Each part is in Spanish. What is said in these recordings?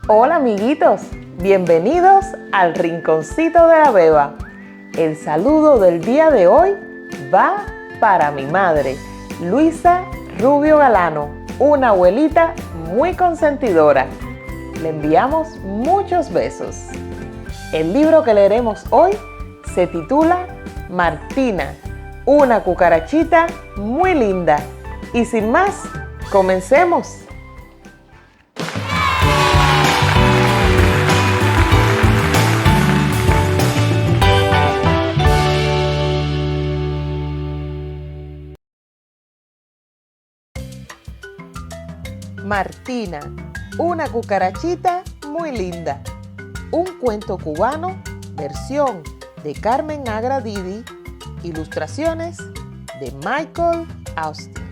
Hola amiguitos, bienvenidos al Rinconcito de la Beba. El saludo del día de hoy va para mi madre, Luisa Rubio Galano, una abuelita muy consentidora. Le enviamos muchos besos. El libro que leeremos hoy se titula Martina, una cucarachita muy linda. Y sin más, comencemos. Martina, una cucarachita muy linda. Un cuento cubano, versión de Carmen Agra Didi, ilustraciones de Michael Austin.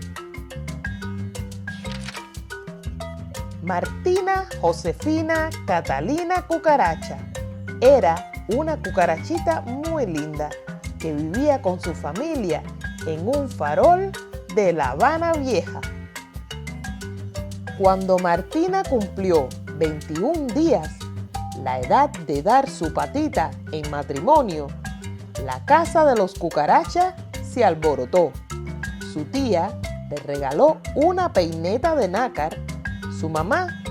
Martina Josefina Catalina Cucaracha era una cucarachita muy linda que vivía con su familia en un farol de La Habana Vieja. Cuando Martina cumplió 21 días, la edad de dar su patita en matrimonio, la casa de los cucarachas se alborotó. Su tía le regaló una peineta de nácar, su mamá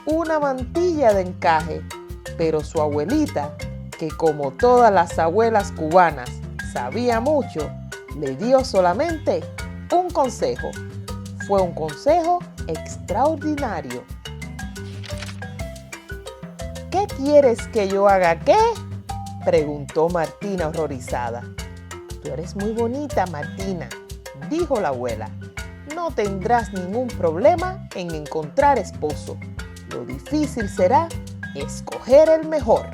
una mantilla de encaje, pero su abuelita, que como todas las abuelas cubanas sabía mucho, le dio solamente un consejo. Fue un consejo extraordinario. ¿Qué quieres que yo haga qué? Preguntó Martina horrorizada. Tú eres muy bonita, Martina, dijo la abuela. No tendrás ningún problema en encontrar esposo. Lo difícil será escoger el mejor.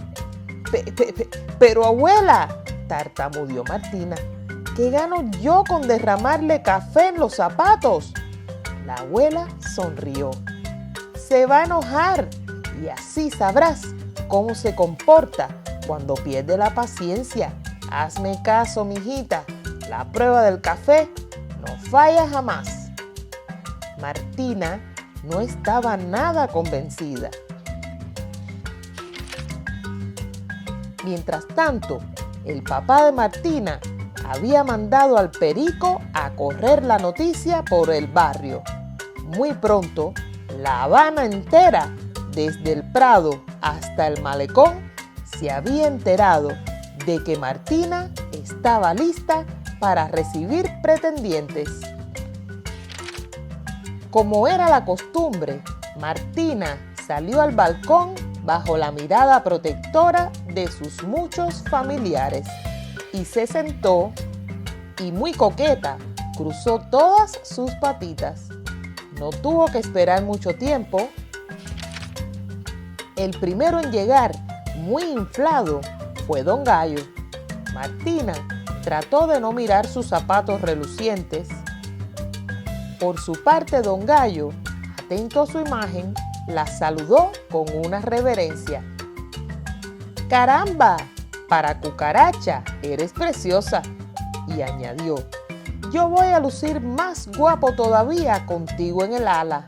Pero abuela, tartamudeó Martina, ¿qué gano yo con derramarle café en los zapatos? La abuela sonrió. Se va a enojar y así sabrás cómo se comporta cuando pierde la paciencia. Hazme caso, mijita. La prueba del café no falla jamás. Martina no estaba nada convencida. Mientras tanto, el papá de Martina había mandado al perico a correr la noticia por el barrio. Muy pronto, La Habana entera, desde el Prado hasta el Malecón, se había enterado de que Martina estaba lista para recibir pretendientes. Como era la costumbre, Martina salió al balcón bajo la mirada protectora de sus muchos familiares y se sentó y muy coqueta cruzó todas sus patitas. No tuvo que esperar mucho tiempo. El primero en llegar, muy inflado, fue Don Gallo. Martina trató de no mirar sus zapatos relucientes. Por su parte, Don Gallo, atento a su imagen, la saludó con una reverencia. ¡Caramba! Para cucaracha, eres preciosa. Y añadió, yo voy a lucir más guapo todavía contigo en el ala.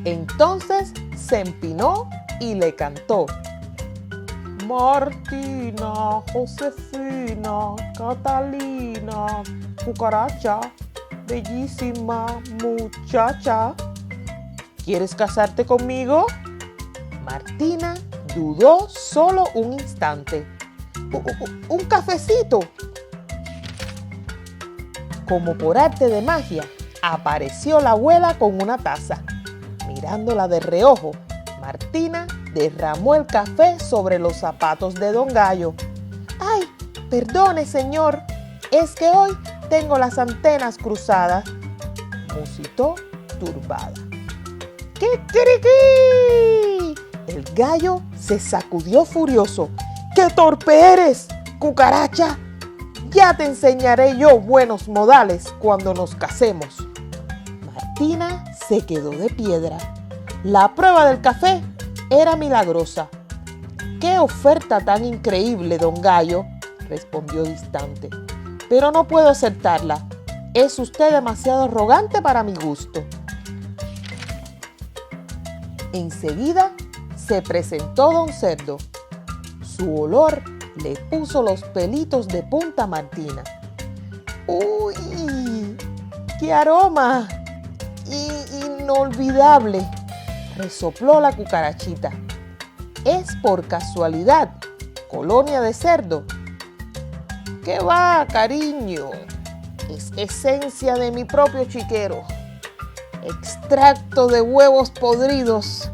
Entonces se empinó y le cantó. Martina, Josefina, Catalina, cucaracha, bellísima muchacha. ¿Quieres casarte conmigo? Martina dudó solo un instante. ¿Un cafecito? Como por arte de magia, apareció la abuela con una taza. Mirándola de reojo, Martina derramó el café sobre los zapatos de Don Gallo. ¡Ay, perdone, señor! Es que hoy tengo las antenas cruzadas, musitó turbada. ¡Kikiriki! El gallo se sacudió furioso. ¡Qué torpe eres, cucaracha! Ya te enseñaré yo buenos modales cuando nos casemos. Martina se quedó de piedra. La prueba del café era milagrosa. ¡Qué oferta tan increíble, Don Gallo!, respondió distante. Pero no puedo aceptarla. Es usted demasiado arrogante para mi gusto. Enseguida se presentó don Cerdo. Su olor le puso los pelitos de punta a Martina. ¡Uy! ¡Qué aroma! Inolvidable, resopló la cucarachita. ¿Es por casualidad colonia de cerdo? ¿Qué va, cariño? Es esencia de mi propio chiquero. Extracto de huevos podridos,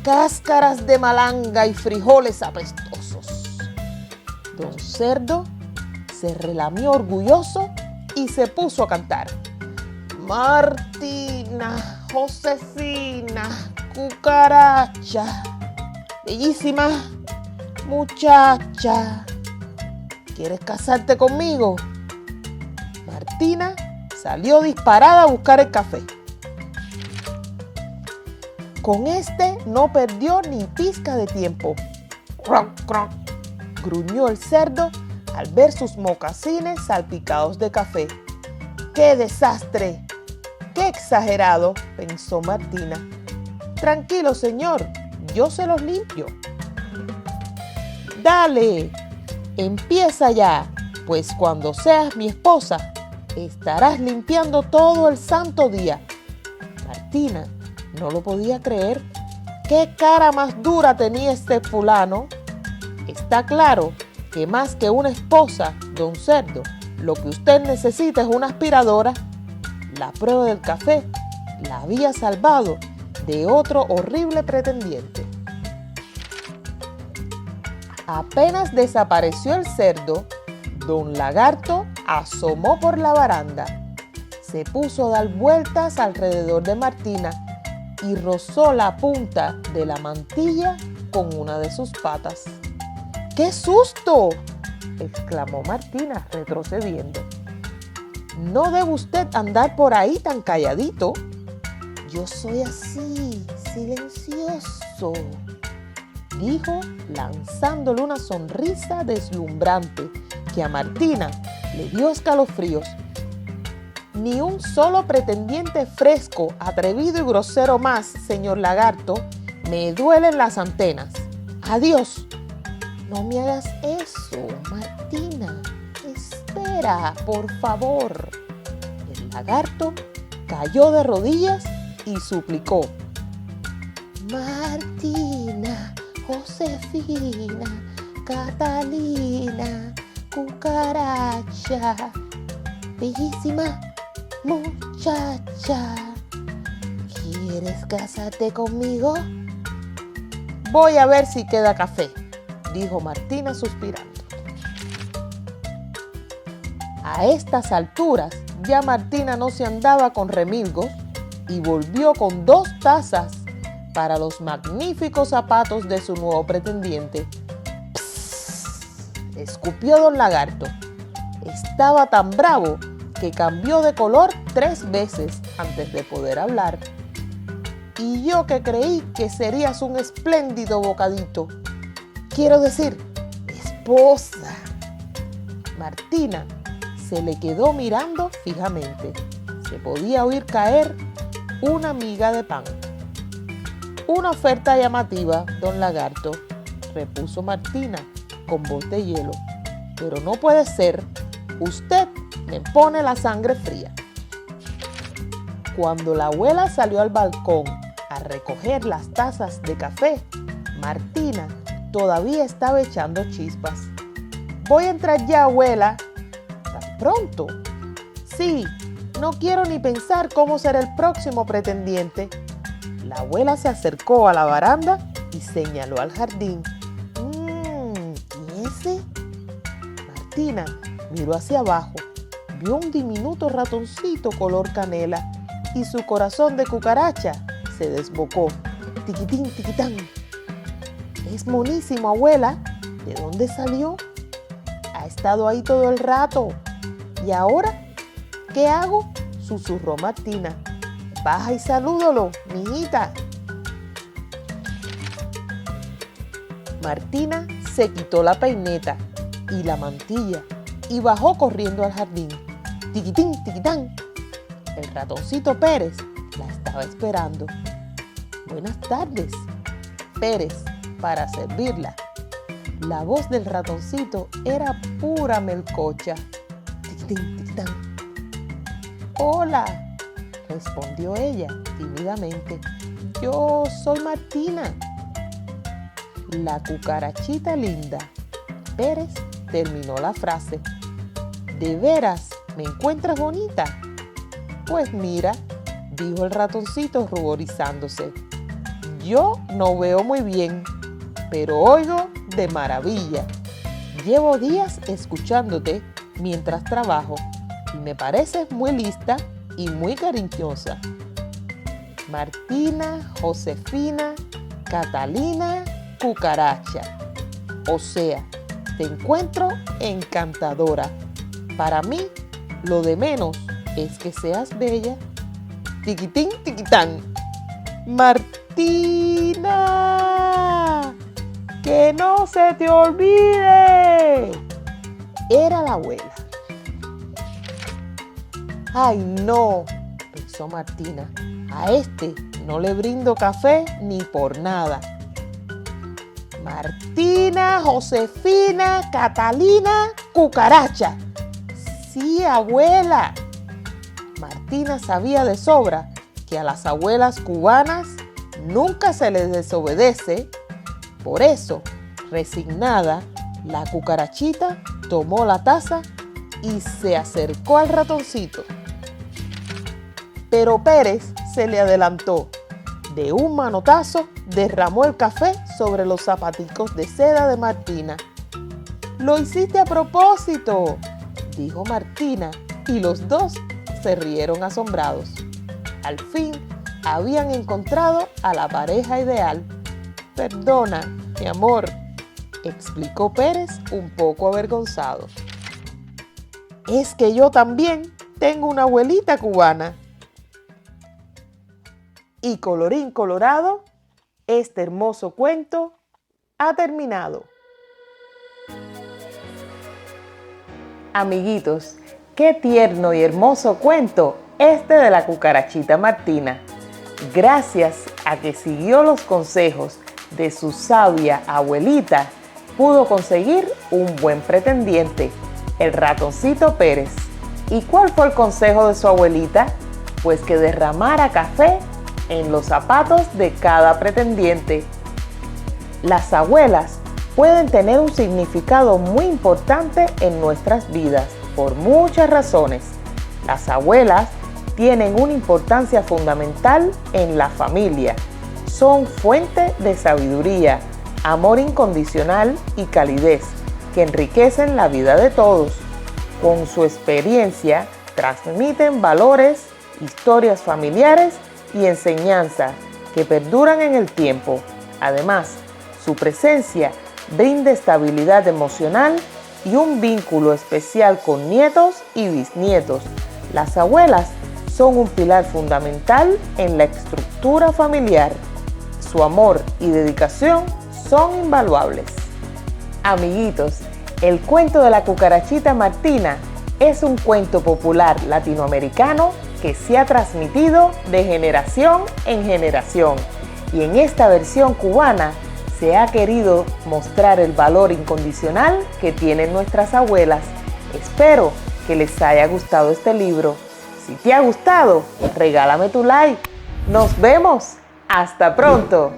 cáscaras de malanga y frijoles apestosos. Don Cerdo se relamió orgulloso y se puso a cantar. Martina, Josefina, cucaracha, bellísima muchacha, ¿quieres casarte conmigo? Martina salió disparada a buscar el café. Con este no perdió ni pizca de tiempo. ¡Croc, croc!, gruñó el cerdo al ver sus mocasines salpicados de café. ¡Qué desastre! ¡Qué exagerado!, pensó Martina. Tranquilo, señor, yo se los limpio. Dale, empieza ya, pues cuando seas mi esposa, estarás limpiando todo el santo día. Martina no lo podía creer. ¡Qué cara más dura tenía este fulano! Está claro que más que una esposa, don Cerdo, lo que usted necesita es una aspiradora. La prueba del café la había salvado de otro horrible pretendiente. Apenas desapareció el cerdo, don Lagarto asomó por la baranda. Se puso a dar vueltas alrededor de Martina y rozó la punta de la mantilla con una de sus patas. ¡Qué susto!, exclamó Martina, retrocediendo. No debe usted andar por ahí tan calladito. Yo soy así, silencioso, dijo, lanzándole una sonrisa deslumbrante que a Martina le dio escalofríos. Ni un solo pretendiente fresco, atrevido y grosero más, señor Lagarto. Me duelen las antenas. Adiós. No me hagas eso, Martina. Espera, por favor. El lagarto cayó de rodillas y suplicó. Martina, Josefina, Catalina, cucaracha, bellísima muchacha, ¿quieres casarte conmigo? Voy a ver si queda café, dijo Martina suspirando. A estas alturas ya Martina no se andaba con remilgos y volvió con 2 tazas para los magníficos zapatos de su nuevo pretendiente. ¡Psst!, escupió don Lagarto. Estaba tan bravo que cambió de color 3 veces antes de poder hablar. Y yo que creí que serías un espléndido bocadito. Quiero decir, esposa. Martina se le quedó mirando fijamente. Se podía oír caer una miga de pan. Una oferta llamativa, don Lagarto, repuso Martina con voz de hielo. Pero no puede ser. Usted me pone la sangre fría. Cuando la abuela salió al balcón a recoger las tazas de café, Martina todavía estaba echando chispas. Voy a entrar ya, abuela. ¿Tan pronto? Sí, no quiero ni pensar cómo será el próximo pretendiente. La abuela se acercó a la baranda y señaló al jardín. ¿Y ese? Martina miró hacia abajo, vio un diminuto ratoncito color canela y su corazón de cucaracha se desbocó. Tiquitín, tiquitán. Es monísimo, abuela. ¿De dónde salió? Ha estado ahí todo el rato. ¿Y ahora qué hago?, susurró Martina. Baja y salúdalo, mijita. Martina se quitó la peineta y la mantilla y bajó corriendo al jardín. Tiquitín, tiquitán. El ratoncito Pérez la estaba esperando. Buenas tardes. Pérez para servirla. La voz del ratoncito era pura melcocha. Tiquitín, tiquitán. «Hola», respondió ella tímidamente. «Yo soy Martina». «La cucarachita linda». Pérez terminó la frase. «¿De veras me encuentras bonita?» «Pues mira», dijo el ratoncito ruborizándose. «Yo no veo muy bien, pero oigo de maravilla. Llevo días escuchándote mientras trabajo y me pareces muy lista y muy cariñosa. Martina, Josefina, Catalina, Cucaracha. O sea, te encuentro encantadora. Para mí, lo de menos es que seas bella». Tiquitín, tiquitán. «Martina, que no se te olvide». Era la abuela. «Ay, no», pensó Martina, «a este no le brindo café ni por nada». «Martina, Josefina, Catalina, Cucaracha». «Sí, abuela». Martina sabía de sobra que a las abuelas cubanas nunca se les desobedece. Por eso, resignada, la cucarachita tomó la taza y se acercó al ratoncito. Pero Pérez se le adelantó. De un manotazo derramó el café sobre los zapaticos de seda de Martina. «Lo hiciste a propósito», dijo Martina, y los dos se rieron asombrados. Al fin habían encontrado a la pareja ideal. «Perdona, mi amor», explicó Pérez un poco avergonzado. «Es que yo también tengo una abuelita cubana». Y colorín colorado, este hermoso cuento ha terminado. Amiguitos, qué tierno y hermoso cuento este de la cucarachita Martina. Gracias a que siguió los consejos de su sabia abuelita, pudo conseguir un buen pretendiente, el ratoncito Pérez. ¿Y cuál fue el consejo de su abuelita? Pues que derramara café en los zapatos de cada pretendiente. Las abuelas pueden tener un significado muy importante en nuestras vidas por muchas razones. Las abuelas tienen una importancia fundamental en la familia. Son fuente de sabiduría, amor incondicional y calidez que enriquecen la vida de todos. Con su experiencia transmiten valores, historias familiares y enseñanza que perduran en el tiempo. Además, su presencia brinda estabilidad emocional y un vínculo especial con nietos y bisnietos. Las abuelas son un pilar fundamental en la estructura familiar. Su amor y dedicación son invaluables. Amiguitos, el cuento de la cucarachita Martina es un cuento popular latinoamericano que se ha transmitido de generación en generación, y en esta versión cubana se ha querido mostrar el valor incondicional que tienen nuestras abuelas. Espero que les haya gustado este libro. Si te ha gustado, regálame tu like. Nos vemos. ¡Hasta pronto!